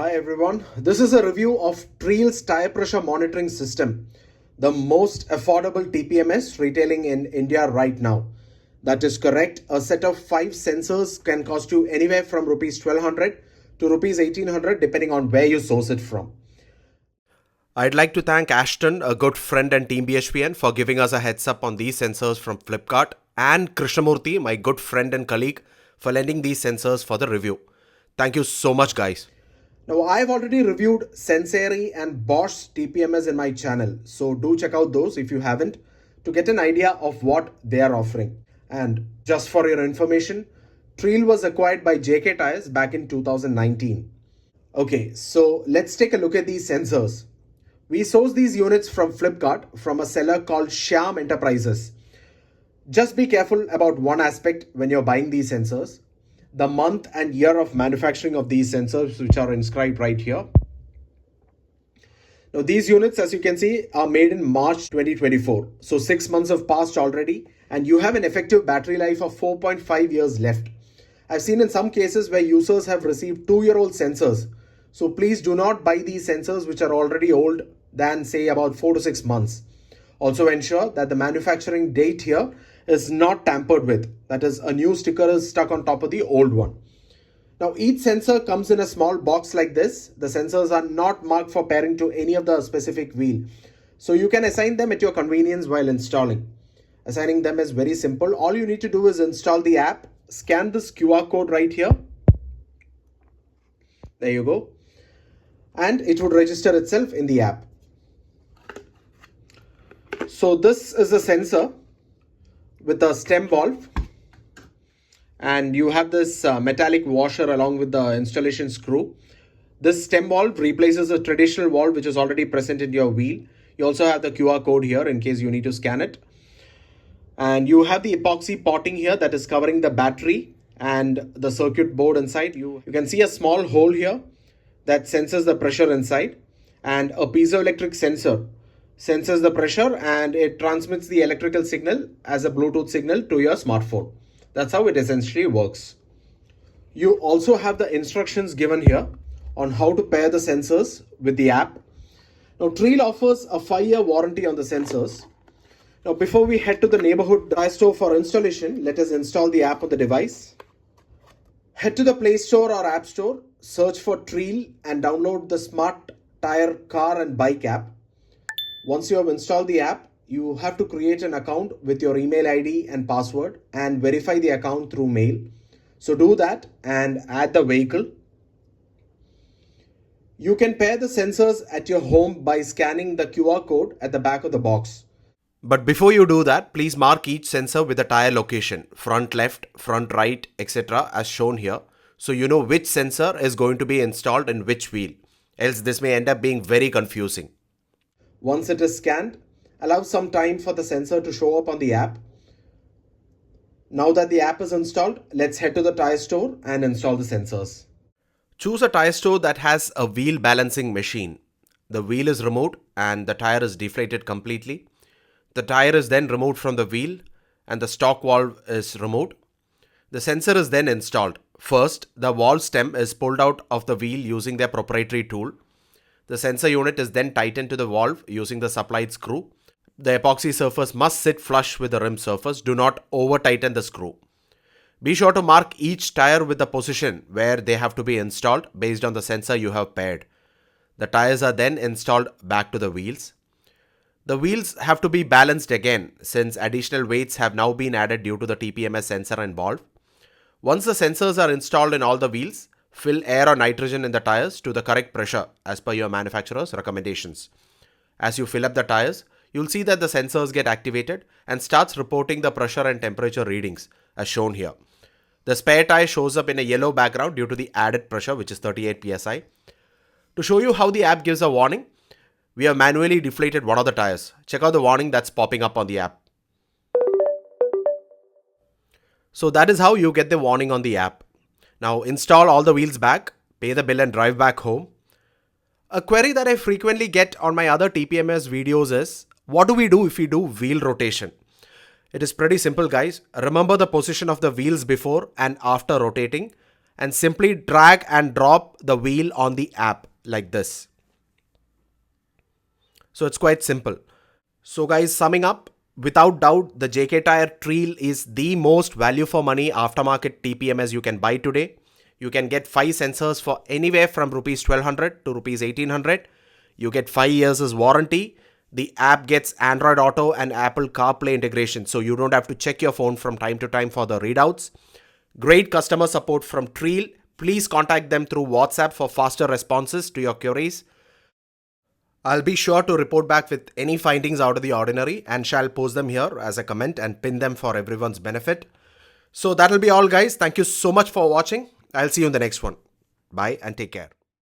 Hi everyone, this is a review of Treel's tire pressure monitoring system, the most affordable TPMS retailing in India right now. That is correct. A set of 5 sensors can cost you anywhere from rupees 1200 to rupees 1800 depending on where you source it from. I'd like to thank Ashton, a good friend and Team BHPN, for giving us a heads up on these sensors from Flipkart, and Krishnamurthy, my good friend and colleague, for lending these sensors for the review. Thank you so much, guys. Now, I've already reviewed Senseri and Bosch TPMS in my channel, so do check out those if you haven't to get an idea of what they are offering. And just for your information, Treel was acquired by JKTyre back in 2019. Okay, so let's take a look at these sensors. We source these units from Flipkart from a seller called Shyam Enterprises. Just be careful about one aspect when you're buying these sensors: the month and year of manufacturing of these sensors, which are inscribed right here. Now, these units, as you can see, are made in March 2024. So 6 months have passed already, and you have an effective battery life of 4.5 years left. I've seen in some cases where users have received 2-year-old sensors. So please do not buy these sensors which are already old than say about 4 to 6 months. Also ensure that the manufacturing date here is not tampered with. That is, a new sticker is stuck on top of the old one. Now, each sensor comes in a small box like this. The sensors are not marked for pairing to any of the specific wheel. So you can assign them at your convenience while installing. Assigning them is very simple. All you need to do is install the app, scan this QR code right here. There you go. And it would register itself in the app. So this is a sensor with a stem valve, and you have this metallic washer along with the installation screw. This stem valve replaces a traditional valve which is already present in your wheel. You also have the QR code here in case you need to scan it. And you have the epoxy potting here that is covering the battery and the circuit board inside. You can see a small hole here that senses the pressure inside, and a piezoelectric sensor senses the pressure and it transmits the electrical signal as a Bluetooth signal to your smartphone. That's how it essentially works. You also have the instructions given here on how to pair the sensors with the app. Now, Treel offers a 5-year warranty on the sensors. Now, before we head to the neighborhood tire store for installation, let us install the app on the device. Head to the Play Store or App Store, search for Treel and download the Smart Tire Car and Bike app. Once you have installed the app, you have to create an account with your email ID and password and verify the account through mail. So do that and add the vehicle. You can pair the sensors at your home by scanning the QR code at the back of the box. But before you do that, please mark each sensor with a tire location, front left, front right, etc. as shown here, so you know which sensor is going to be installed in which wheel. Else this may end up being very confusing. Once it is scanned, allow some time for the sensor to show up on the app. Now that the app is installed, let's head to the tire store and install the sensors. Choose a tire store that has a wheel balancing machine. The wheel is removed and the tire is deflated completely. The tire is then removed from the wheel and the stock valve is removed. The sensor is then installed. First, the valve stem is pulled out of the wheel using their proprietary tool. The sensor unit is then tightened to the valve using the supplied screw. The epoxy surface must sit flush with the rim surface. Do not over tighten the screw. Be sure to mark each tire with the position where they have to be installed based on the sensor you have paired. The tires are then installed back to the wheels. The wheels have to be balanced again since additional weights have now been added due to the TPMS sensor and valve. Once the sensors are installed in all the wheels, fill air or nitrogen in the tires to the correct pressure as per your manufacturer's recommendations. As you fill up the tires, you'll see that the sensors get activated and starts reporting the pressure and temperature readings as shown here. The spare tire shows up in a yellow background due to the added pressure, which is 38 psi. To show you how the app gives a warning, we have manually deflated one of the tires. Check out the warning that's popping up on the app. So that is how you get the warning on the app. Now install all the wheels back, pay the bill and drive back home. A query that I frequently get on my other TPMS videos is, what do we do if we do wheel rotation? It is pretty simple, guys. Remember the position of the wheels before and after rotating and simply drag and drop the wheel on the app like this. So it's quite simple. So guys, summing up, without doubt, the JKTyre Treel is the most value for money aftermarket TPMS you can buy today. You can get 5 sensors for anywhere from rupees 1200 to rupees 1800. You get 5 years as warranty. The app gets Android Auto and Apple CarPlay integration, so you don't have to check your phone from time to time for the readouts. Great customer support from Treel. Please contact them through WhatsApp for faster responses to your queries. I'll be sure to report back with any findings out of the ordinary and shall post them here as a comment and pin them for everyone's benefit. So that'll be all guys. Thank you so much for watching. I'll see you in the next one. Bye and take care.